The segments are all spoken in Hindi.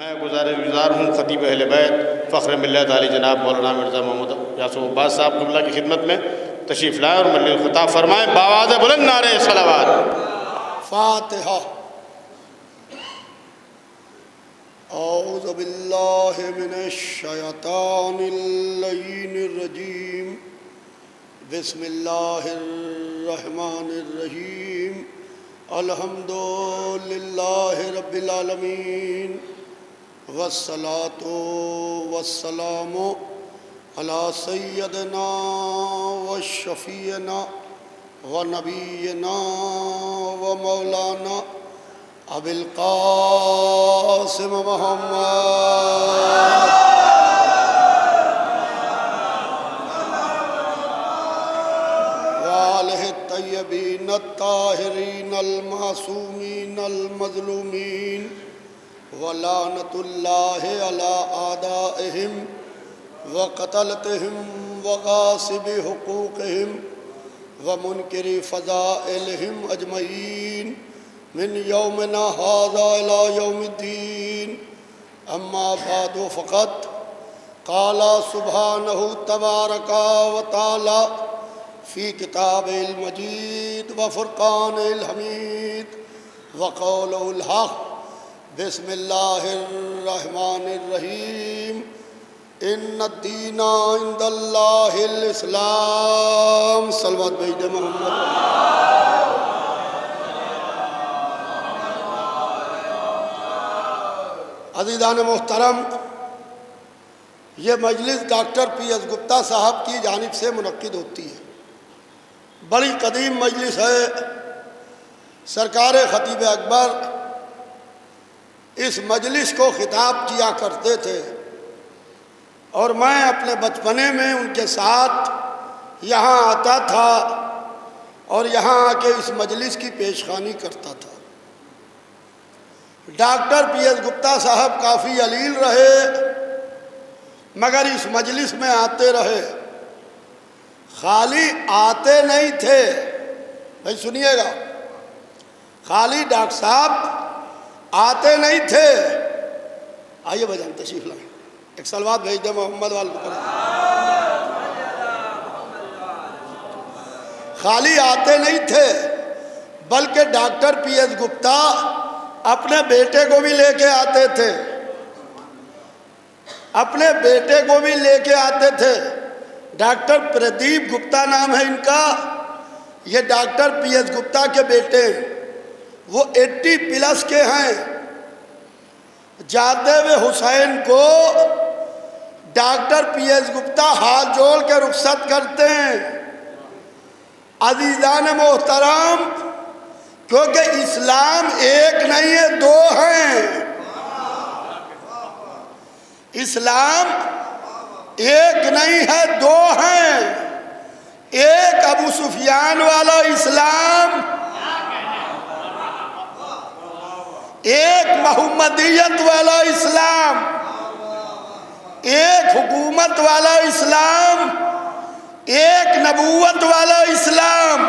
मैं गुज़ार हूँ खतीब अहले बैत फ़ख्र मिल्लत आली जनाब मौलाना मिर्ज़ा मोहम्मद यासूफ अब्बास साहब क़िबला की खिदमत में तशरीफ़ लाए और मल्लिल ख़िताब फरमाएँ बावाज़ बुलंद नारे सलावत। फातिहा। औज़ु बिल्लाहि मिनश शैतानिर रजीम। बिस्मिल्लाहिर रहमानिर रहीम। अल्हम्दुलिल्लाहि रब्बिल आलमीन वस्सलातु वस्सलामु अला सय्यदना व शफ़ीना व नबीना व मौलाना अबिल क़ासिम मुहम्मद व आलिहि तय्यबीन ताहिरीन अल मासूमीन अल मज़लूमीन व लानतुल्लाहि अला आदाइहिम व क़तलतिहिम व ग़ासिबि हुक़ूक़िहिम व मुनकिरी फ़ज़ाइलिहिम अजमईन मिन यौमिना हाज़ा इला यौमिद्दीन। अम्मा बादु फ़क़त क़ाला सुब्हानहु तबारका व तआला फ़ी किताबिल मजीद व फ़ुरक़ानिल हमीद व क़ौलुल हक़। बिस्मिल्लाहिर रहमानिर रहीम। इन्नद्दीना इंदल्लाहिल इस्लाम। सल्लल्लाहु अलैहि मोहम्मद। अज़ीज़ान मोहतरम, ये मजलिस डॉक्टर पी.एस. गुप्ता साहब की जानिब से मुनक्किद होती है। बड़ी कदीम मजलिस है। सरकार खतीब अकबर इस मजलिस को खिताब किया करते थे और मैं अपने बचपने में उनके साथ यहाँ आता था और यहाँ आके इस मजलिस की पेशखानी करता था। Doctor PS. गुप्ता साहब काफ़ी अलील रहे मगर इस मजलिस में आते रहे। खाली आते नहीं थे, भाई सुनिएगा, खाली डॉक्टर साहब आते नहीं थे। आइए भजन तशरीफ लाएं, एक सलवात भेज दे मोहम्मद वाले पर। खाली आते नहीं थे बल्कि डॉक्टर पी.एस. गुप्ता अपने बेटे को भी लेके आते थे, अपने बेटे को भी लेके आते थे। डॉक्टर प्रदीप गुप्ता नाम है इनका। ये डॉक्टर पी.एस. गुप्ता के बेटे, वो 80 प्लस के हैं। जाते हुए हुसैन को डॉक्टर पी.एस. गुप्ता हाथ जोड़ के रुखसत करते हैं। अज़ीज़ान मोहतरम, क्योंकि इस्लाम एक नहीं है, दो हैं। इस्लाम एक नहीं है, दो हैं। एक अबू सुफियान वाला इस्लाम, एक मोहम्मदियत वाला इस्लाम, एक हुकूमत वाला इस्लाम, एक नबूवत वाला इस्लाम।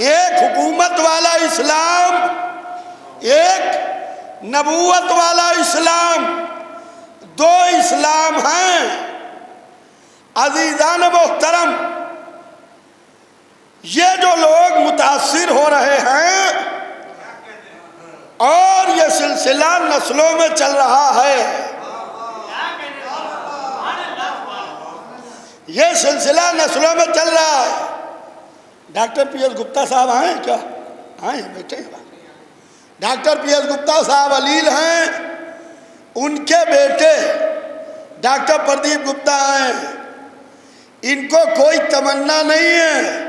एक हुकूमत वाला इस्लाम, एक नबूवत वाला इस्लाम, दो इस्लाम हैं। अज़ीज़ान मोहतरम, ये जो लोग मुतासिर हो रहे हैं और ये सिलसिला नस्लों में चल रहा है, ये सिलसिला नस्लों में चल रहा है। Doctor PS. गुप्ता साहब आए क्या? आए, बैठे हैं। Doctor PS. गुप्ता साहब अलील हैं, उनके बेटे डॉक्टर प्रदीप गुप्ता हैं। इनको कोई तमन्ना नहीं है।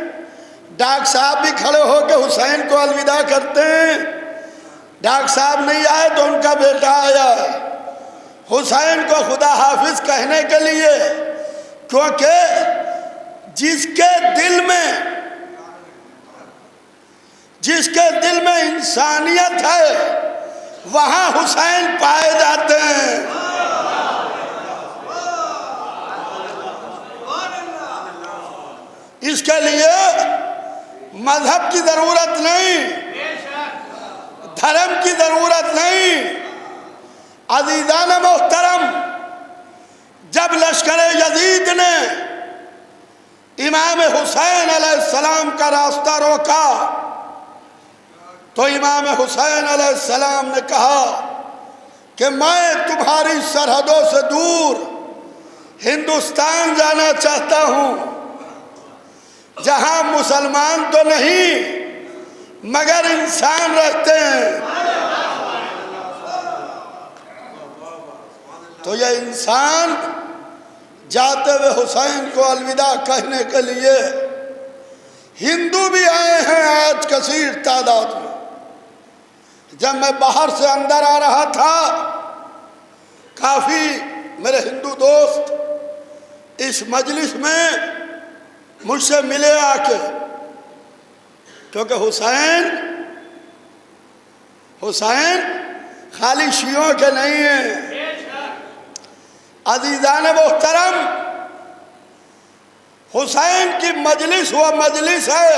डॉक्टर साहब भी खड़े होकर हुसैन को अलविदा करते हैं। डॉक्टर साहब नहीं आए तो उनका बेटा आया हुसैन को खुदा हाफिज कहने के लिए, क्योंकि जिसके दिल में इंसानियत है वहां हुसैन पाए जाते हैं। इसके लिए मजहब की जरूरत नहीं, धर्म अज़ीज़ान मोहतरम, जब लश्कर यजीद ने इमाम हुसैन अलैहिस्सलाम का रास्ता रोका तो इमाम हुसैन अलैहिस्सलाम ने कहा कि मैं तुम्हारी सरहदों से दूर हिंदुस्तान जाना चाहता हूं, जहां मुसलमान तो नहीं मगर इंसान रहते हैं। तो यह इंसान जाते हुए हुसैन को अलविदा कहने के लिए, हिंदू भी आए हैं आज कसीर तादाद में। जब मैं बाहर से अंदर आ रहा था, काफी मेरे हिंदू दोस्त इस मजलिस में मुझसे मिले आके, क्योंकि हुसैन खाली शियों के नहीं है। अज़ीज़ान मोहतरम, हुसैन की मजलिस वह मजलिस है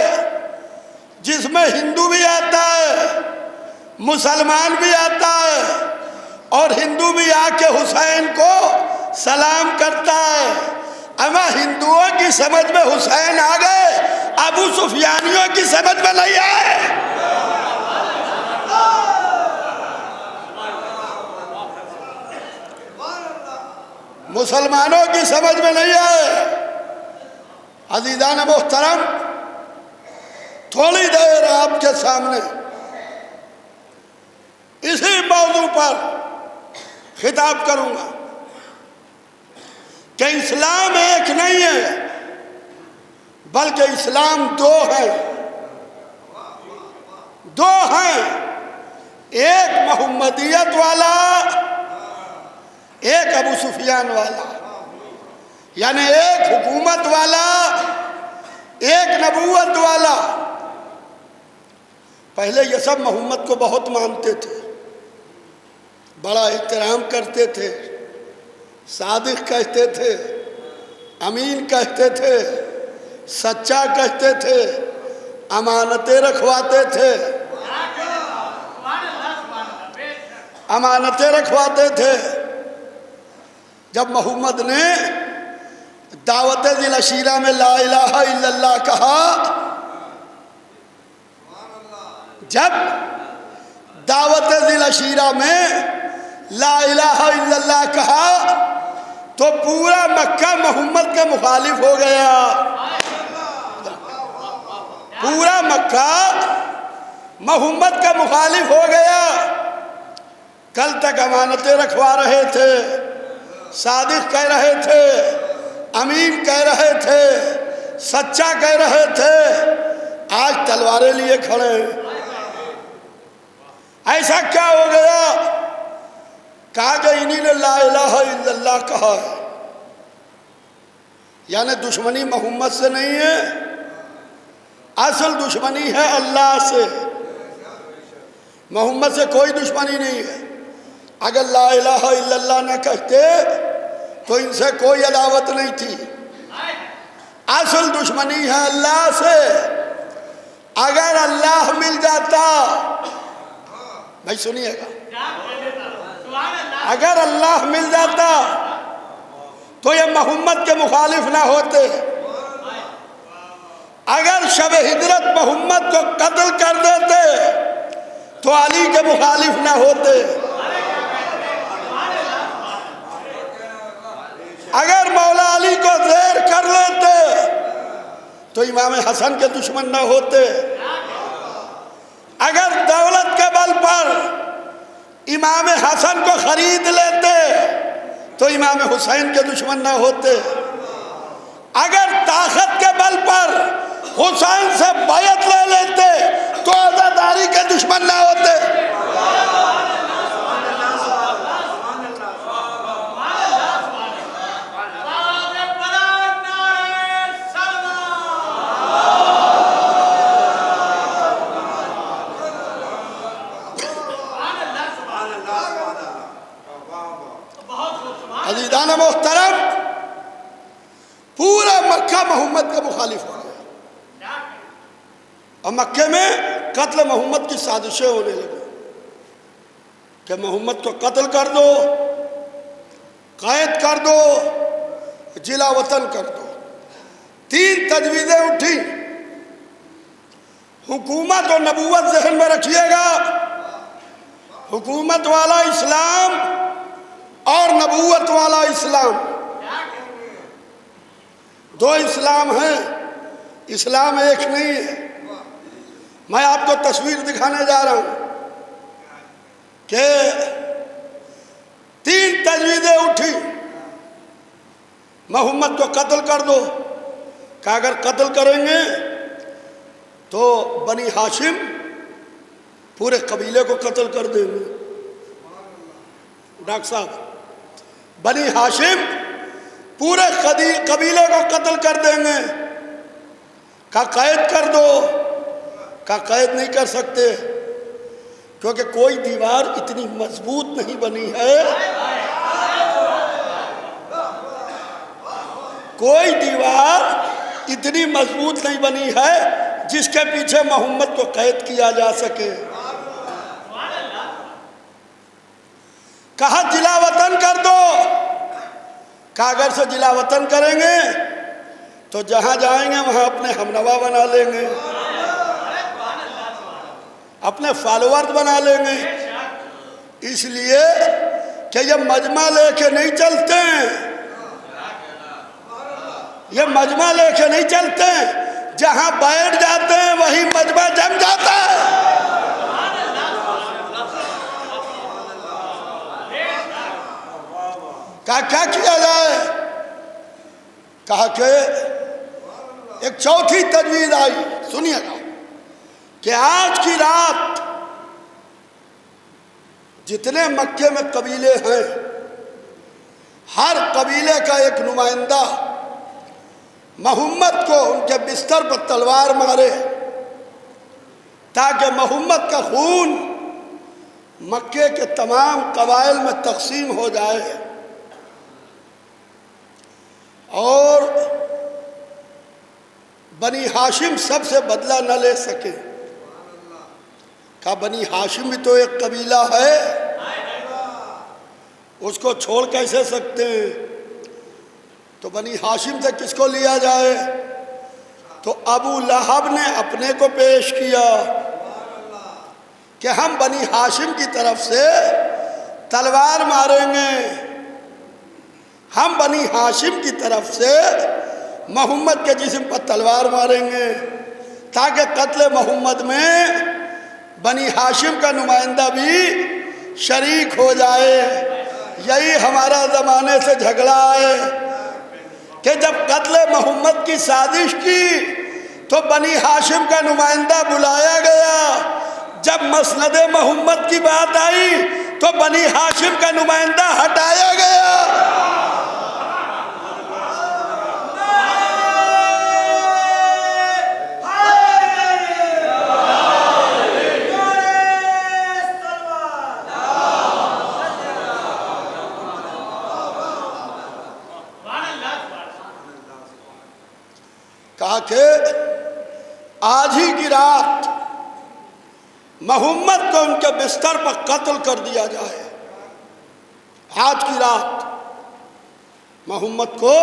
जिसमें हिंदू भी आता है, मुसलमान भी आता है, और हिंदू भी आके हुसैन को सलाम करता है। अमा हिंदुओं की समझ में हुसैन आ गए, अबू सुफियानियों की समझ में नहीं आए। मुसलमानों की समझ में नहीं आए। अज़ीज़ान मोहतरम, थोड़ी देर आपके सामने इसी मौजू पर खिताब करूंगा कि इस्लाम एक नहीं है, बल्कि इस्लाम दो है। दो हैं, एक मोहम्मदियत वाला, एक अबू सुफियान वाला, यानी एक हुकूमत वाला, एक नबूवत वाला। पहले ये सब मोहम्मद को बहुत मानते थे, बड़ा एहतराम करते थे, सादिक कहते थे, अमीन कहते थे, सच्चा कहते थे, अमानतें रखवाते थे, अमानतें रखवाते थे। जब मोहम्मद ने दावत दिल अशीरा में ला इलाहा इल्लल्लाह कहा, जब दावत दिल अशीरा में ला इलाहा इल्लल्लाह कहा तो पूरा मक्का मोहम्मद का मुखालिफ हो गया। पूरा मक्का मोहम्मद का मुखालिफ हो गया। कल तक अमानतें रखवा रहे थे, सादिक कह रहे थे, अमीन कह रहे थे, सच्चा कह रहे थे, आज तलवारें लिए खड़े। ऐसा क्या हो गया? कहा कि इन्हीं ने ला इलाहा इल्लल्लाह कहा है, यानी दुश्मनी मोहम्मद से नहीं है, असल दुश्मनी है अल्लाह से। मोहम्मद से कोई दुश्मनी नहीं है। अगर ला इलाहा इल्लल्लाह न कहते तो इनसे कोई अदावत नहीं थी। असल दुश्मनी है अल्लाह से। अगर अल्लाह मिल जाता, भाई सुनिएगा, अगर अल्लाह मिल जाता तो ये मोहम्मद के मुखालिफ ना होते। अगर शब हिजरत मोहम्मद को कत्ल कर देते तो अली के मुखालिफ ना होते। अगर मौला अली को ज़ेर कर लेते तो इमाम हसन के दुश्मन ना होते। अगर दौलत के बल पर इमाम हसन को खरीद लेते तो इमाम हुसैन के दुश्मन ना होते। अगर ताकत के बल पर हुसैन से बैयत ले लेते तो आज़ादारी के दुश्मन ना होते। अज़ीज़ान मोहतरम, पूरा मक्का मोहम्मद का मुखालिफ हो गया और मक्के में कत्ल मोहम्मद की साजिशें होने लगी। कि मोहम्मद को कत्ल कर दो, कैद कर दो, जिला वतन कर दो। 3 तजवीज़ें उठी। हुकूमत और नबूवत ज़हन में रखिएगा। हुकूमत वाला इस्लाम और नबूवत वाला इस्लाम, 2 इस्लाम हैं, इस्लाम एक नहीं है। मैं आपको तस्वीर दिखाने जा रहा हूं कि 3 तजवीज़ें उठी। मोहम्मद को कत्ल कर दो, कि अगर कत्ल करेंगे तो बनी हाशिम पूरे कबीले को कत्ल कर देंगे। डॉक्टर साहब, बनी हाशिम पूरे कबीले को कत्ल कर देंगे। का कैद कर दो, का कैद नहीं कर सकते, क्योंकि कोई दीवार इतनी मजबूत नहीं बनी है, कोई दीवार इतनी मजबूत नहीं बनी है जिसके पीछे मोहम्मद को कैद किया जा सके। कहा जिला वतन कर दो, कागज से जिला वतन करेंगे तो जहां जाएंगे वहां अपने हमनवा बना लेंगे, अपने फॉलोअर्स बना लेंगे। इसलिए कि ये मजमा लेके नहीं चलते हैं, ये मजमा लेके नहीं चलते हैं, जहां बैठ जाते हैं वही मजमा जम जाता है। क्या किया जाए? कहा कि एक चौथी तजवीज आई, सुनिएगा, कि आज की रात जितने मक्के में कबीले हैं, हर कबीले का एक नुमाइंदा मोहम्मद को उनके बिस्तर पर तलवार मारे, ताकि मोहम्मद का खून मक्के के तमाम कबाइल में तकसीम हो जाए और बनी हाशिम सबसे बदला न ले सके। कहा बनी हाशिम भी तो एक कबीला है, उसको छोड़ कैसे सकते हैं? तो बनी हाशिम से किसको लिया जाए? तो अबू लहब ने अपने को पेश किया कि हम बनी हाशिम की तरफ से तलवार मारेंगे, हम बनी हाशिम की तरफ से मोहम्मद के जिस्म पर तलवार मारेंगे, ताकि कत्ल मोहम्मद में बनी हाशिम का नुमाइंदा भी शरीक हो जाए। यही हमारा ज़माने से झगड़ा है कि जब कत्ल मोहम्मद की साजिश की तो बनी हाशिम का नुमाइंदा बुलाया गया, जब मसनद मोहम्मद की बात आई तो बनी हाशिम का नुमाइंदा हटाया गया। कहा कि आज ही की रात मोहम्मद को उनके बिस्तर पर कत्ल कर दिया जाए। आज की रात मोहम्मद को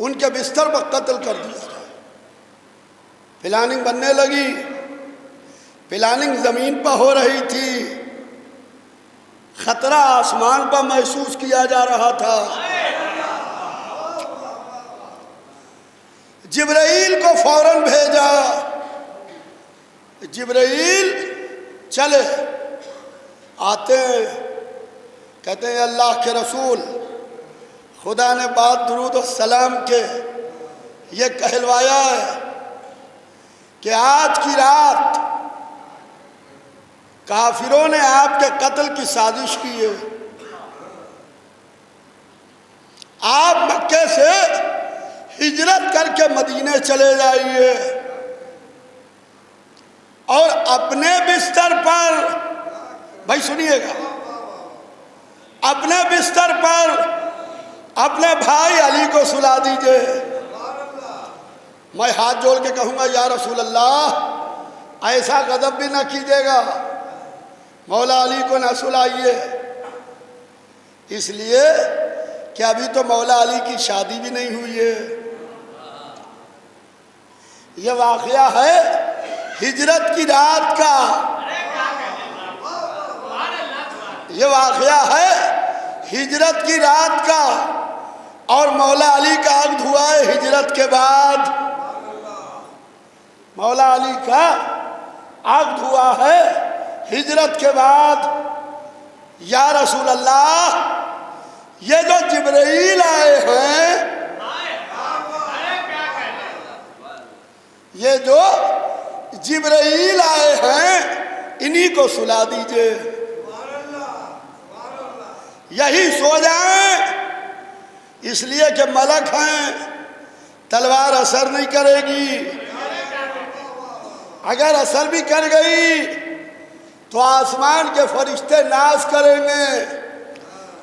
उनके बिस्तर पर कत्ल कर दिया जाए। प्लानिंग बनने लगी, प्लानिंग जमीन पर हो रही थी, खतरा आसमान पर महसूस किया जा रहा था। जिब्राइल को फौरन भेजा, जिब्राइल चले, आते कहते हैं अल्लाह के रसूल, खुदा ने बाद दुरूद और सलाम के ये कहलवाया है कि आज की रात काफिरों ने आपके कत्ल की साजिश की है। आप मक्के से हिजरत करके मदीने चले जाइए और अपने बिस्तर पर, भाई सुनिएगा, अपने बिस्तर पर अपने भाई अली को सुला दीजिए। मैं हाथ जोड़ के कहूँगा या रसूल अल्लाह, ऐसा गजब भी ना कीजिएगा, मौला अली को ना सुलाइए, इसलिए कि अभी तो मौला अली की शादी भी नहीं हुई है। यह वाक़या है हिजरत की रात का, यह वाक़या है हिजरत की रात का, और मौला अली का अक़्द हुआ है हिजरत के बाद। मौला अली का अक़्द हुआ है हिजरत के बाद। या रसूल अल्लाह, ये जो जिब्राइल आए हैं, ये जो जिब्राइल आए हैं, इन्हीं को सुला दीजिए, यही सो जाएं, इसलिए कि मलक हैं, तलवार असर नहीं करेगी। अगर असर भी कर गई तो आसमान के फरिश्ते नाश करेंगे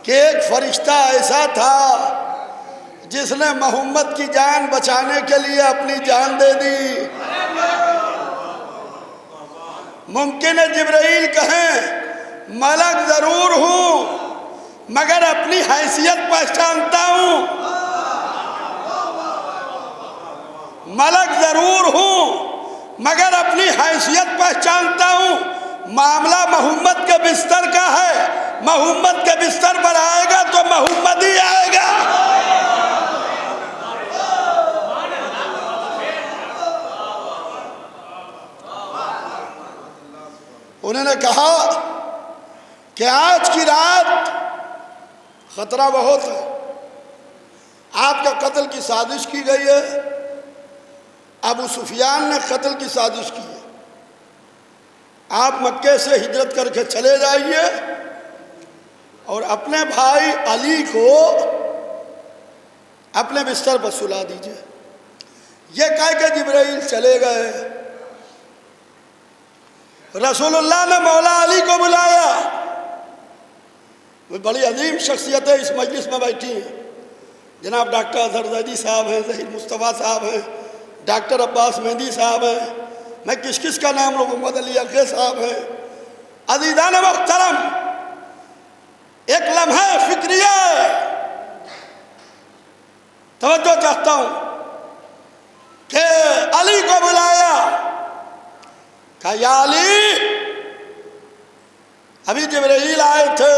कि एक फरिश्ता ऐसा था जिसने मोहम्मद की जान बचाने के लिए अपनी जान दे दी। मुमकिन है जिब्राइल कहें मलक जरूर हूं, मगर अपनी हैसियत पहचानता हूं, मलक जरूर हूं मगर अपनी हैसियत पहचानता हूं। मामला मोहम्मद के बिस्तर का है, मोहम्मद के बिस्तर पर आएगा तो मोहम्मद ही आएगा। उन्होंने कहा कि आज की रात खतरा बहुत है, आपका कत्ल की साजिश की गई है, अबू सुफियान ने कत्ल की साजिश की है, आप मक्के से हिजरत करके चले जाइए और अपने भाई अली को अपने बिस्तर पर सुला दीजिए। ये कह के जिब्राइल चले गए। रसूलुल्लाह ने मौला अली को बुलाया, वो बड़ी अजीम शख्सियतें इस मजलिस में बैठी हैं। जनाब डॉक्टर अजहर जैदी साहब हैं, ज़हीर मुस्तफ़ा साहब हैं, डॉक्टर अब्बास मेहंदी साहब हैं, मैं किस किस का नाम लूँ, मोहम्मद अली अक़े साहब हैं। अज़ीज़ान मुहतरम, एक लम्हा फिक्रिया तवज्जो चाहता हूँ कि अली को बुलाया, कहा या अली, अभी जिब्राइल आए थे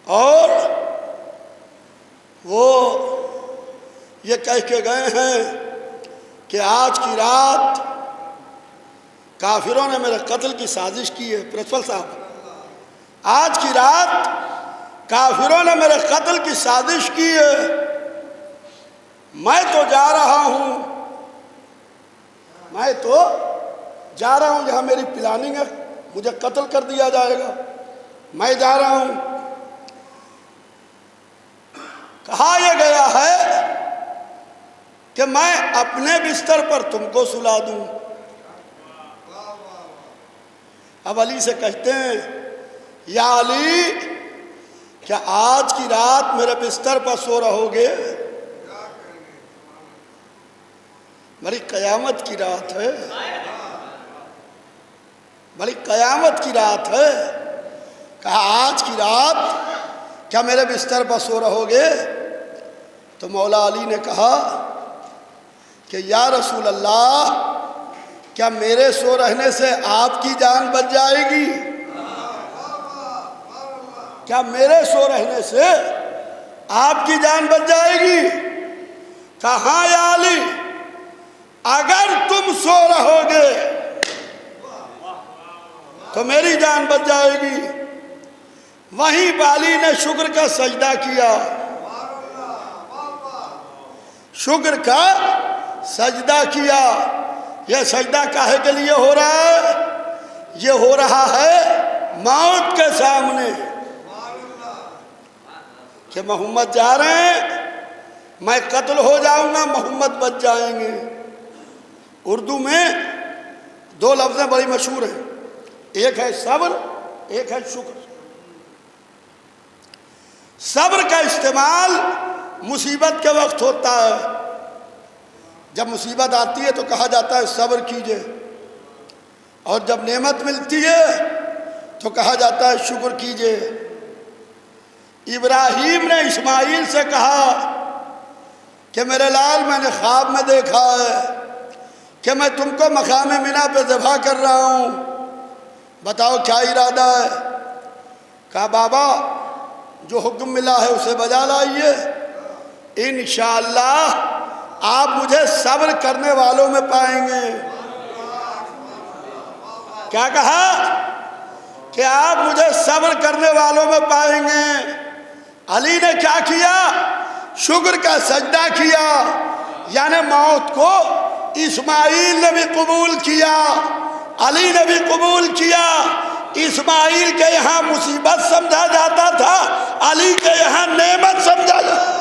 और वो ये कह के गए हैं कि आज की रात काफिरों ने मेरे कत्ल की साजिश की है। प्रिंसिपल साहब, आज की रात काफिरों ने मेरे कत्ल की साजिश की है, मैं तो जा रहा हूं, मैं तो जा रहा हूं, जहां मेरी प्लानिंग है मुझे कत्ल कर दिया जाएगा, मैं जा रहा हूं। कहा यह गया है कि मैं अपने बिस्तर पर तुमको सुला दूं। अब अली से कहते हैं या अली, क्या आज की रात मेरे बिस्तर पर सो रहोगे? बड़ी कयामत की रात है, बड़ी कयामत की रात है। कहा आज की रात क्या मेरे बिस्तर पर सो रहोगे? तो मौला अली ने कहा कि या रसूल अल्लाह, क्या मेरे सो रहने से आपकी जान बच जाएगी? क्या मेरे सो रहने से आपकी जान बच जाएगी? कहा हाँ या अली, अगर तुम सो रहोगे तो मेरी जान बच जाएगी। वहीं बाली ने शुक्र का सजदा किया, शुक्र का सजदा किया। यह सजदा काहे के लिए हो रहा है? ये हो रहा है मौत के सामने कि मोहम्मद जा रहे हैं, मैं कत्ल हो जाऊंगा, मोहम्मद बच जाएंगे। उर्दू में दो लफ्ज़ें बड़ी मशहूर हैं, एक है सब्र, एक है शुक्र। सब्र का इस्तेमाल मुसीबत के वक्त होता है। जब मुसीबत आती है तो कहा जाता है सब्र कीजिए, और जब नेमत मिलती है तो कहा जाता है शुक्र कीजिए। इब्राहीम ने इस्माइल से कहा कि मेरे लाल, मैंने ख्वाब में देखा है कि मैं तुमको मकाम मिना पे ज़बह कर रहा हूँ, बताओ क्या इरादा है। कहा बाबा जो हुक्म मिला है उसे बजा लाइए, इंशाअल्लाह आप मुझे सब्र करने वालों में पाएंगे। क्या कहा कि आप मुझे सब्र करने वालों में पाएंगे। अली ने क्या किया, शुक्र का सजदा किया, यानी मौत को इस्माइल ने भी कबूल किया, अली ने भी कबूल किया। इस्माइल के यहाँ मुसीबत समझा जाता था, अली के यहाँ नेमत समझा जाता।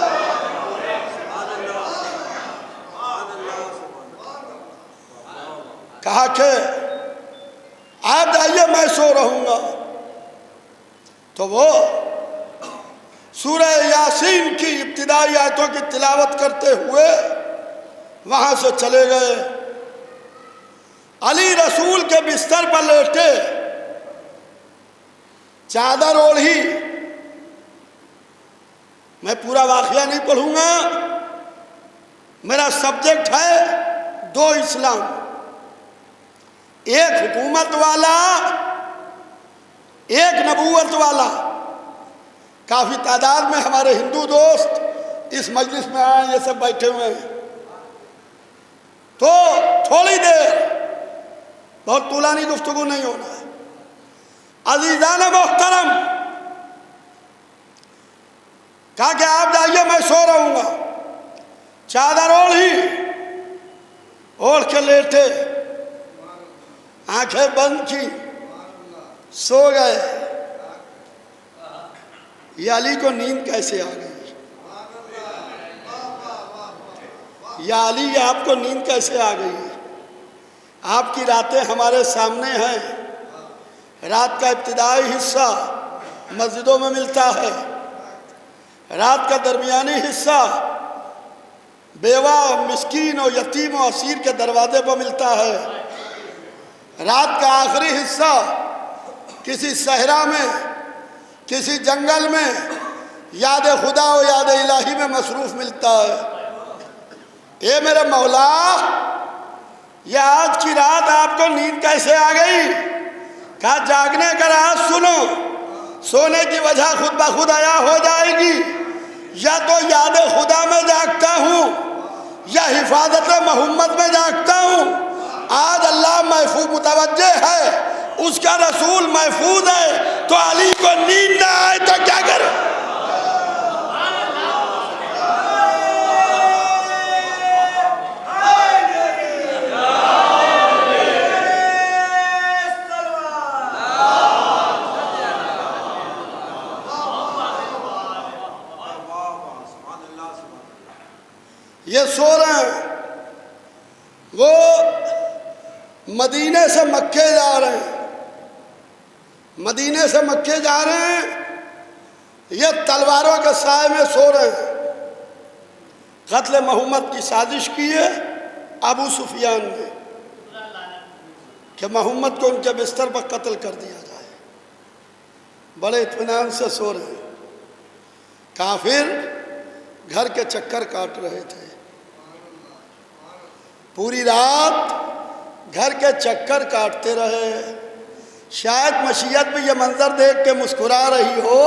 कहा कि आप जाइए मैं सो रहूंगा। तो वो सूरह यासीन की इब्तिदाई आयतों की तिलावत करते हुए वहां से चले गए। अली रसूल के बिस्तर पर लेटे, चादर ओढ़ी। मैं पूरा वाकया नहीं पढ़ूंगा, मेरा सब्जेक्ट है दो इस्लाम, एक हुकूमत वाला, एक नबूवत वाला। काफी तादाद में हमारे हिंदू दोस्त इस मजलिस में आए, ये सब बैठे हुए हैं। तो थोड़ी देर, बहुत तुलानी गुफ्तगू नहीं होना है। अजीजान मोहतरम, कहा कि आप जाइए मैं सो रहूंगा। चादर ओढ़ी, ओढ़ के लेटे, आंखें बंद की, सो गए। ये अली को नींद कैसे आ गई? या अली आपको नींद कैसे आ गई? आपकी रातें हमारे सामने हैं। रात का इब्तिदाई हिस्सा मस्जिदों में मिलता है, रात का दरमियानी हिस्सा बेवा, मिस्कीन और यतीम और असीर के दरवाजे पर मिलता है। रात का आखिरी हिस्सा किसी सहरा में, किसी जंगल में याद खुदा और याद इलाही में मसरूफ मिलता है। ये मेरे मौला, ये आज की रात आपको नींद कैसे आ गई? कहा जागने का राज सुनो, सोने की वजह खुद ब खुद आया हो जाएगी। या तो याद खुदा में जागता हूँ या हिफाजत मोहम्मद में जागता हूँ। आज अल्लाह महफूज मुतवज्जे है, उसका रसूल महफूज है, तो अली को नींद ना आए तो क्या करें? ये सो रहे हैं, वो मदीने से मक्के जा रहे हैं, मदीने से मक्के जा रहे हैं। ये तलवारों के साए में सो रहे हैं। कत्ल मोहम्मद की साजिश की है अबू सुफियान ने कि मोहम्मद को उनके बिस्तर पर कत्ल कर दिया जाए। बड़े इत्मीनान से सो रहे हैं। काफिर घर के चक्कर काट रहे थे, पूरी रात घर के चक्कर काटते रहे। शायद मशीयत भी ये मंजर देख के मुस्कुरा रही हो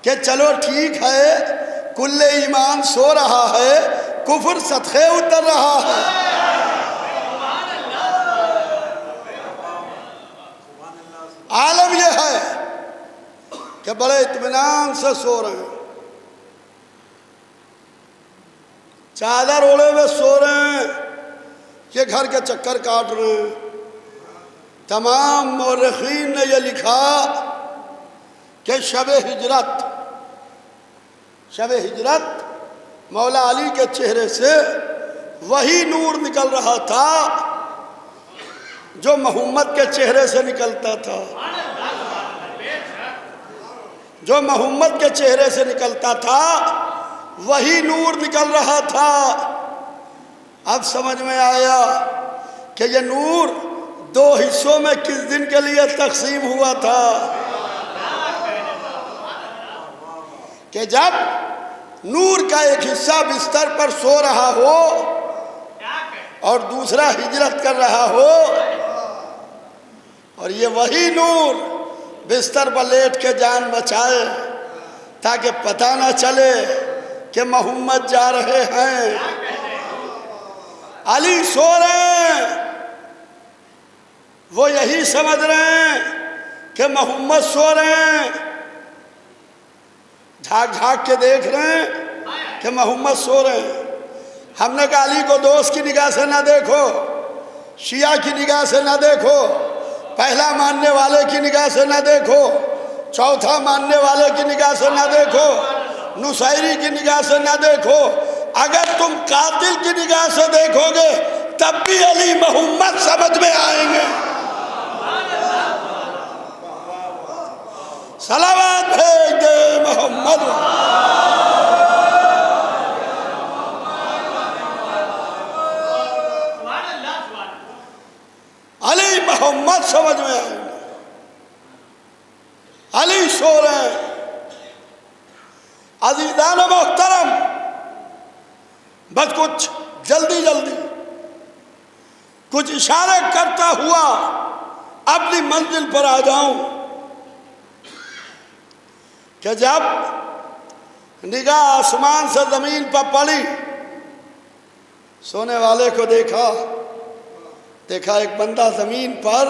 कि चलो ठीक है, कुल्ले ईमान सो रहा है, कुफर सदक़े उतर रहा है। आलम यह है कि बड़े इत्मीनान से सो रहे हैं, चादर ओढ़े हुए सो रहे हैं, ये घर के चक्कर काट रहे हैं। तमाम मौरखीन ने यह लिखा कि शब-ए हिजरत मौला अली के चेहरे से वही नूर निकल रहा था जो मोहम्मद के चेहरे से निकलता था, जो मोहम्मद के चेहरे से निकलता था वही नूर निकल रहा था। अब समझ में आया कि यह नूर दो हिस्सों में किस दिन के लिए तकसीम हुआ था कि जब नूर का एक हिस्सा बिस्तर पर सो रहा हो और दूसरा हिजरत कर रहा हो, और ये वही नूर बिस्तर पर लेट के जान बचाए ताकि पता ना चले कि मोहम्मद जा रहे हैं। अली सो रहे हैं, वो यही समझ रहे हैं कि मोहम्मद सो रहे हैं, झाँक झाँक के देख रहे हैं कि मोहम्मद सो रहे हैं। हमने कहा अली को दोस्त की निगाह से ना देखो, शिया की निगाह से ना देखो, पहला मानने वाले की निगाह से ना देखो, चौथा मानने वाले की निगाह से ना देखो, नुसैरी की निगाह से ना देखो। अगर तुम कातिल की निगाह से देखोगे तब भी अली मोहम्मद समझ में आएंगे। सलावत भेज दे मोहम्मद। अली मोहम्मद समझ में आएंगे। अली सो रहे हैं। अज़ीज़ान मोहतरम, बस कुछ जल्दी जल्दी कुछ इशारे करता हुआ अपनी मंजिल पर आ जाऊं कि जब निगाह आसमान से जमीन पर पड़ी, सोने वाले को देखा एक बंदा जमीन पर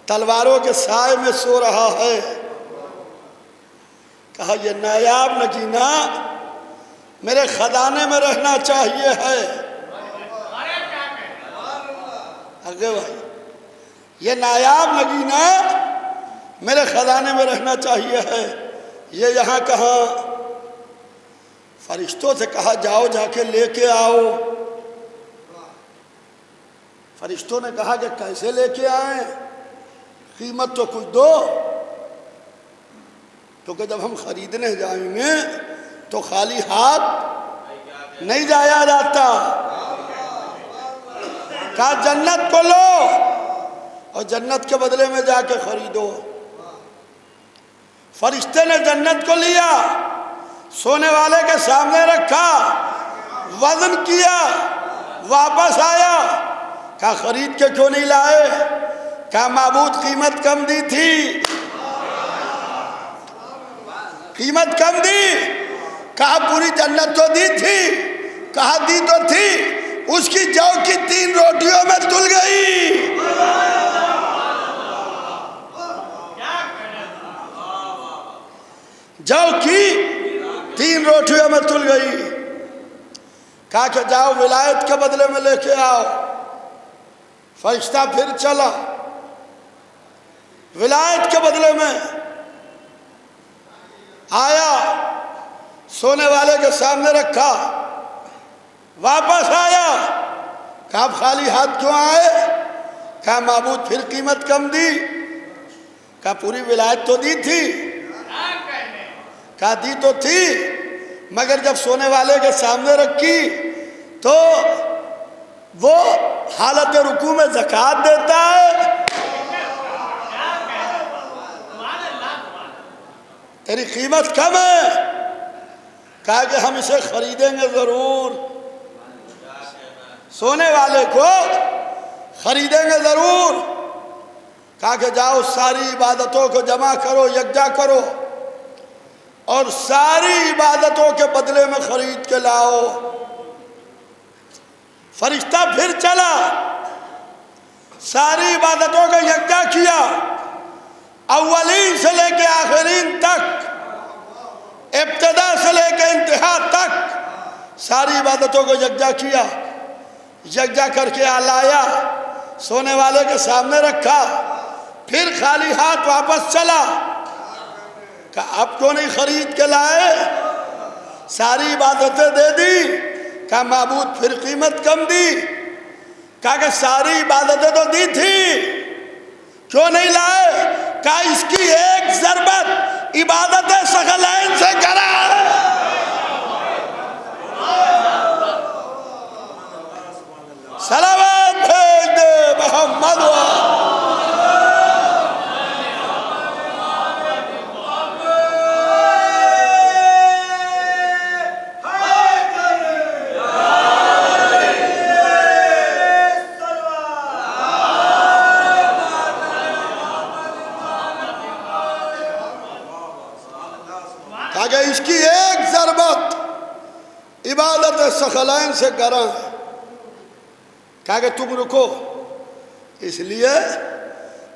तलवारों के साए में सो रहा है। कहा यह नायाब नगीना मेरे खजाने में रहना चाहिए है। आगे भाई, ये नायाब नगीना मेरे खजाने में रहना चाहिए है। ये यहाँ कहाँ? फरिश्तों से कहा जाओ जाके लेके आओ। फरिश्तों ने कहा कि कैसे लेके आए, कीमत तो कुछ दो। क्योंकि जब हम खरीदने जाएंगे तो खाली हाथ नहीं जाया जाता। कहा जन्नत को लो और जन्नत के बदले में जाके खरीदो। फरिश्ते ने जन्नत को लिया, सोने वाले के सामने रखा, वजन किया, वापस आया। कहा खरीद के क्यों नहीं लाए? कहा माबूद कीमत कम दी थी। कीमत कम दी। कहा पूरी जन्नत तो दी थी। कहा दी तो थी, उसकी जौ की 3 रोटियों में तुल गई। जौ की 3 रोटियों में तुल गई। कहा कि जाओ विलायत के बदले में लेके आओ। फरिश्ता फिर चला, विलायत के बदले में आया, सोने वाले के सामने रखा, वापस आया। कहा खाली हाथ क्यों आए? कहा माबूद फिर कीमत कम दी। कहा पूरी विलायत तो दी थी। कहा दी तो थी, मगर जब सोने वाले के सामने रखी तो वो हालत रुकू में ज़कात देता है। तेरी कीमत कम है। कहा कि हम इसे खरीदेंगे जरूर, सोने वाले को खरीदेंगे जरूर। कहा कि जाओ सारी इबादतों को जमा करो, यकजा करो और सारी इबादतों के बदले में खरीद के लाओ। फरिश्ता फिर चला, सारी इबादतों का यकजा किया, अव्वलीन से लेके आखिरीन तक, इब्तिदा से लेके इंतहा तक सारी इबादतों को यकजा किया। यकजा करके लाया, सोने वाले के सामने रखा, फिर खाली हाथ वापस चला। कहा अब क्यों नहीं खरीद के लाए? सारी इबादतें दे दी। कहा माबूद फिर कीमत कम दी। कहा कि सारी इबादतें तो दी थी, क्यों नहीं लाए? कहा इसकी एक ज़रबत इबादतें सकलैन से करा। सलावत भेज दे मोहम्मद। मोहम्मद ताकि इसकी एक ज़रबत इबादत सखलैन से करा है। कहा कि तुम रुको, इसलिए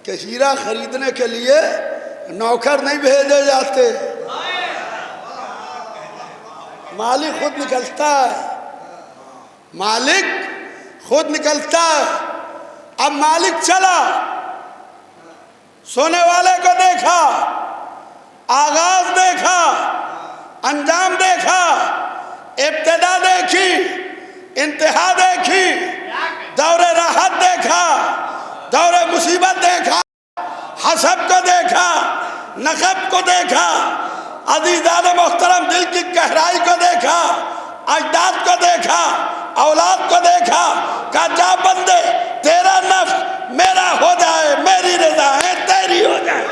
कि हीरा खरीदने के लिए नौकर नहीं भेजे जाते, मालिक खुद निकलता है, मालिक खुद निकलता है। अब मालिक चला, सोने वाले को देखा, आगाज देखा, अंजाम देखा, इब्तिदा देखी, इंतहा देखी, दौरे राहत देखा, दौरे मुसीबत देखा, हसब को देखा, नकब को देखा, अज़ीज़ान मोहतरम दिल की गहराई को देखा, अजदाद को देखा, औलाद को देखा। का जा बंदे तेरा नफ्स मेरा हो जाए, मेरी रज़ा है तेरी हो जाए।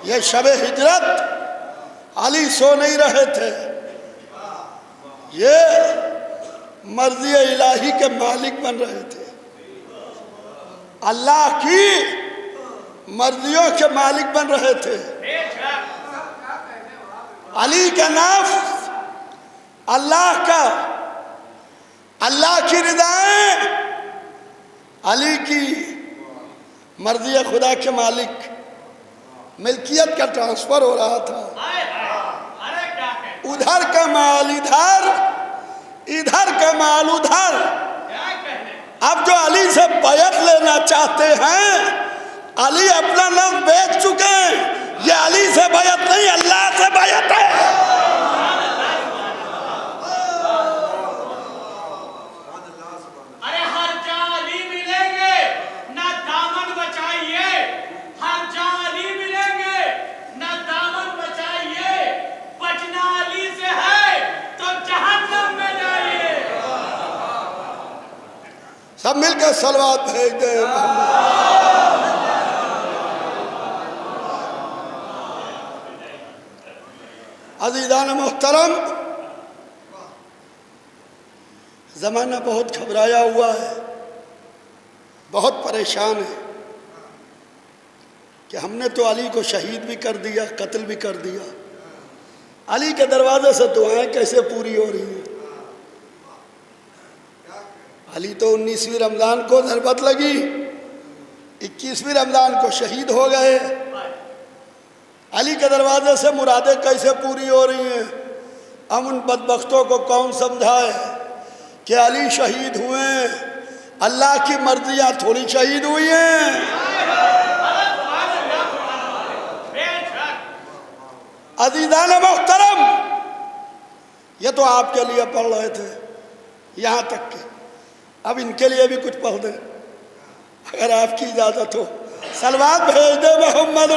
ये शबे हिजरत अली सो नहीं रहे थे, ये मर्जी इलाही के मालिक बन रहे थे, अल्लाह की मर्जियों के मालिक बन रहे थे। अली का नफ्स अल्लाह का, अल्लाह की रिदाएं, अली की मर्जी खुदा के मालिक, मिल्कियत का ट्रांसफर हो रहा था। उधर का माल इधर, इधर का माल उधर। अब जो अली से बैत लेना चाहते हैं, अली अपना नाम बेच चुके हैं। ये अली से बैत नहीं, अल्लाह से बैत है। अरे हर जहाँ अली मिलेंगे ना दामन बचाइए, हर जहाँ अली मिलेंगे ना दामन बचाइए। बचना अली से है तो जहन्नम में जाइए। सब मिलकर सलवात भेज दे। अज़ीज़ान मोहतरम, ज़माना बहुत घबराया हुआ है, बहुत परेशान है कि हमने तो अली को शहीद भी कर दिया, कत्ल भी कर दिया। अली के दरवाजे से दुआएं कैसे पूरी हो रही हैं? अली तो 19वीं रमज़ान को ज़रबत लगी, 21वीं रमज़ान को शहीद हो गए। अली के दरवाजे से मुरादें कैसे पूरी हो रही हैं? हम उन बदबख्तों को कौन समझाए कि अली शहीद हुए, अल्लाह की मर्जियाँ थोड़ी शहीद हुई हैं। अज़ीज़ान मोहतरम, ये तो आपके लिए पढ़ रहे थे यहाँ तक के, अब इनके लिए भी कुछ पढ़ दें अगर आपकी इजाज़त हो। सलवात भेज दे मोहम्मद।